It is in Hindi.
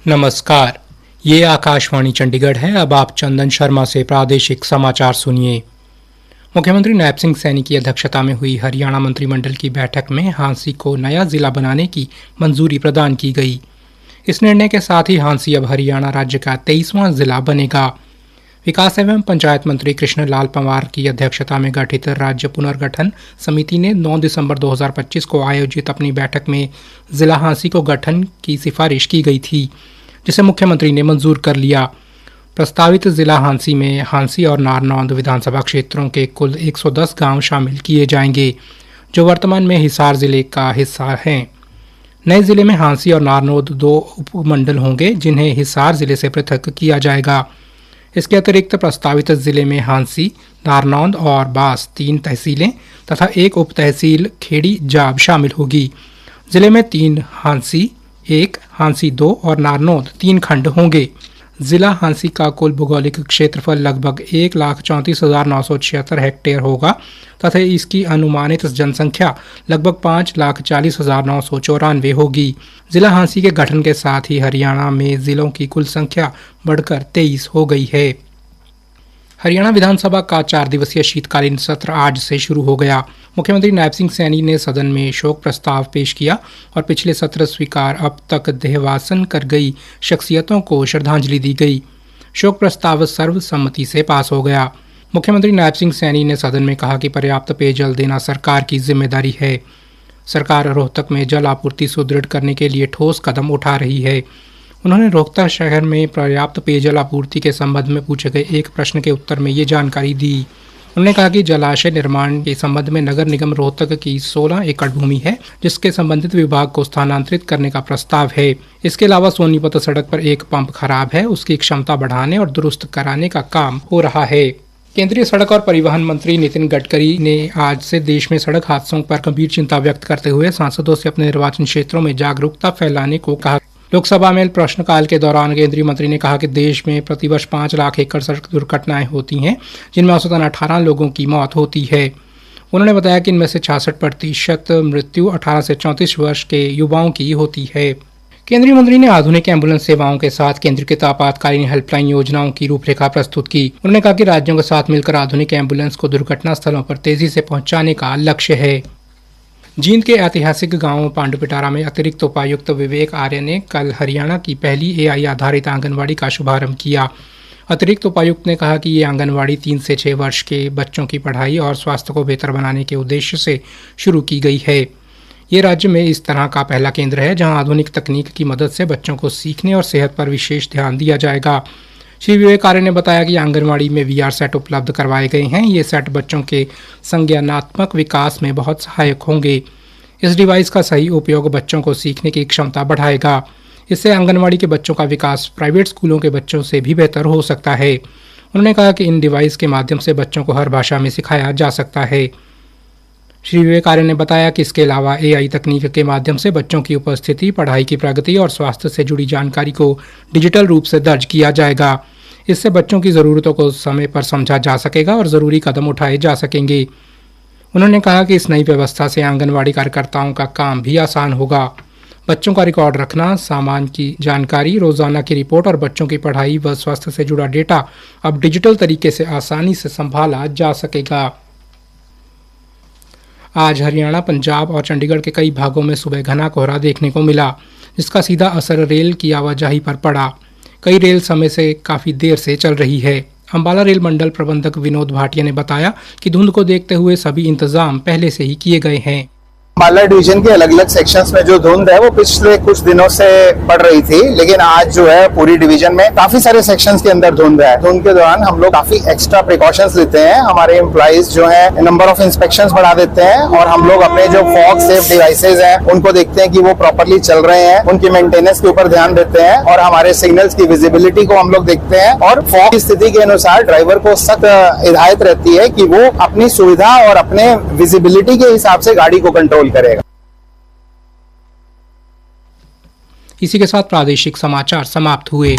नमस्कार, ये आकाशवाणी चंडीगढ़ है। अब आप चंदन शर्मा से प्रादेशिक समाचार सुनिए। मुख्यमंत्री नैब सिंह सैनी की अध्यक्षता में हुई हरियाणा मंत्रिमंडल की बैठक में हांसी को नया जिला बनाने की मंजूरी प्रदान की गई। इस निर्णय के साथ ही हांसी अब हरियाणा राज्य का 23वां जिला बनेगा। विकास एवं पंचायत मंत्री कृष्ण लाल पंवार की अध्यक्षता में गठित राज्य पुनर्गठन समिति ने 9 दिसंबर 2025 को आयोजित अपनी बैठक में जिला हांसी को गठन की सिफारिश की गई थी, जिसे मुख्यमंत्री ने मंजूर कर लिया। प्रस्तावित जिला हांसी में हांसी और नारनौंद विधानसभा क्षेत्रों के कुल 110 गांव शामिल किए जाएंगे, जो वर्तमान में हिसार जिले का हिस्सा हैं। नए जिले में हांसी और नारनौंद 2 उपमंडल होंगे, जिन्हें हिसार जिले से पृथक किया जाएगा। इसके अतिरिक्त प्रस्तावित जिले में हांसी, नारनौंद और बास 3 तहसीलें तथा 1 उप तहसील खेड़ी जाब शामिल होगी। जिले में 3 हांसी 1, हांसी 2 और नारनौंद 3 खंड होंगे। जिला हांसी का कुल भौगोलिक क्षेत्रफल लगभग 1,34,976 हेक्टेयर होगा तथा इसकी अनुमानित जनसंख्या लगभग 5,40,994 होगी। जिला हांसी के गठन के साथ ही हरियाणा में जिलों की कुल संख्या बढ़कर 23 हो गई है। हरियाणा विधानसभा का 4 दिवसीय शीतकालीन सत्र आज से शुरू हो गया। मुख्यमंत्री नैब सिंह सैनी ने सदन में शोक प्रस्ताव पेश किया और पिछले सत्र स्वीकार अब तक देहवासन कर गई शख्सियतों को श्रद्धांजलि दी गई। शोक प्रस्ताव सर्वसम्मति से पास हो गया। मुख्यमंत्री नैब सिंह सैनी ने सदन में कहा कि पर्याप्त पेयजल देना सरकार की जिम्मेदारी है। सरकार रोहतक में जल आपूर्ति सुदृढ़ करने के लिए ठोस कदम उठा रही है। उन्होंने रोहतक शहर में पर्याप्त पेयजल आपूर्ति के संबंध में पूछे गए एक प्रश्न के उत्तर में ये जानकारी दी। उन्होंने कहा कि जलाशय निर्माण के संबंध में नगर निगम रोहतक की 16 एकड़ भूमि है, जिसके संबंधित विभाग को स्थानांतरित करने का प्रस्ताव है। इसके अलावा सोनीपत सड़क पर एक पंप खराब है, उसकी क्षमता बढ़ाने और दुरुस्त कराने का काम हो रहा है। केंद्रीय सड़क और परिवहन मंत्री नितिन गडकरी ने आज से देश में सड़क हादसों पर गंभीर चिंता व्यक्त करते हुए सांसदों से अपने निर्वाचन क्षेत्रों में जागरूकता फैलाने को कहा। लोकसभा में प्रश्नकाल के दौरान केंद्रीय मंत्री ने कहा कि देश में प्रतिवर्ष 5 लाख एकड़ सड़क दुर्घटनाएं होती हैं, जिनमें औसतन 18 लोगों की मौत होती है। उन्होंने बताया कि इनमें से 66% मृत्यु 18 से 34 वर्ष के युवाओं की होती है। केंद्रीय मंत्री ने आधुनिक एम्बुलेंस सेवाओं के साथ केंद्रीकृत आपातकालीन हेल्पलाइन योजनाओं की रूपरेखा प्रस्तुत की। उन्होंने कहा कि राज्यों के साथ मिलकर आधुनिक एम्बुलेंस को दुर्घटना स्थलों पर तेजी से पहुंचाने का लक्ष्य है। जींद के ऐतिहासिक गांव पांडुपिटारा में अतिरिक्त उपायुक्त विवेक आर्य ने कल हरियाणा की पहली एआई आधारित आंगनवाड़ी का शुभारंभ किया। अतिरिक्त उपायुक्त ने कहा कि ये आंगनवाड़ी 3 से 6 वर्ष के बच्चों की पढ़ाई और स्वास्थ्य को बेहतर बनाने के उद्देश्य से शुरू की गई है। ये राज्य में इस तरह का पहला केंद्र है जहां आधुनिक तकनीक की मदद से बच्चों को सीखने और सेहत पर विशेष ध्यान दिया जाएगा। श्री विवेक आर्य ने बताया कि आंगनवाड़ी में VR सेट उपलब्ध करवाए गए हैं। ये सेट बच्चों के संज्ञानात्मक विकास में बहुत सहायक होंगे। इस डिवाइस का सही उपयोग बच्चों को सीखने की क्षमता बढ़ाएगा। इससे आंगनवाड़ी के बच्चों का विकास प्राइवेट स्कूलों के बच्चों से भी बेहतर हो सकता है। उन्होंने कहा कि इन डिवाइस के माध्यम से बच्चों को हर भाषा में सिखाया जा सकता है। श्री विवेक आर्य ने बताया कि इसके अलावा AI तकनीक के माध्यम से बच्चों की उपस्थिति, पढ़ाई की प्रगति और स्वास्थ्य से जुड़ी जानकारी को डिजिटल रूप से दर्ज किया जाएगा। इससे बच्चों की ज़रूरतों को समय पर समझा जा सकेगा और ज़रूरी कदम उठाए जा सकेंगे। उन्होंने कहा कि इस नई व्यवस्था से आंगनवाड़ी कार्यकर्ताओं का काम भी आसान होगा। बच्चों का रिकॉर्ड रखना, सामान की जानकारी, रोजाना की रिपोर्ट और बच्चों की पढ़ाई व स्वास्थ्य से जुड़ा डेटा अब डिजिटल तरीके से आसानी से संभाला जा सकेगा। आज हरियाणा, पंजाब और चंडीगढ़ के कई भागों में सुबह घना कोहरा देखने को मिला, जिसका सीधा असर रेल की आवाजाही पर पड़ा। कई रेल समय से काफ़ी देर से चल रही है। अंबाला रेल मंडल प्रबंधक विनोद भाटिया ने बताया कि धुंध को देखते हुए सभी इंतजाम पहले से ही किए गए हैं। अंबाला डिवीजन के अलग अलग सेक्शंस में जो धुंध है वो पिछले कुछ दिनों से पड़ रही थी, लेकिन आज जो है पूरी डिवीजन में काफी सारे सेक्शंस के अंदर धुंध है। धुंध के दौरान हम लोग काफी एक्स्ट्रा प्रिकॉशंस लेते हैं। हमारे एम्प्लॉइज जो है नंबर ऑफ इंस्पेक्शंस बढ़ा देते हैं और हम लोग अपने जो फॉग सेफ डिवाइसेज हैं उनको देखते हैं कि वो प्रॉपरली चल रहे हैं, उनकी मेंटेनेंस के ऊपर ध्यान देते हैं और हमारे सिग्नल्स की विजिबिलिटी को हम लोग देखते हैं। और फॉग की स्थिति के अनुसार ड्राइवर को सख्त हिदायत रहती है कि वो अपनी सुविधा और अपने विजिबिलिटी के हिसाब से गाड़ी को कंट्रोल करेगा। इसी के साथ प्रादेशिक समाचार समाप्त हुए।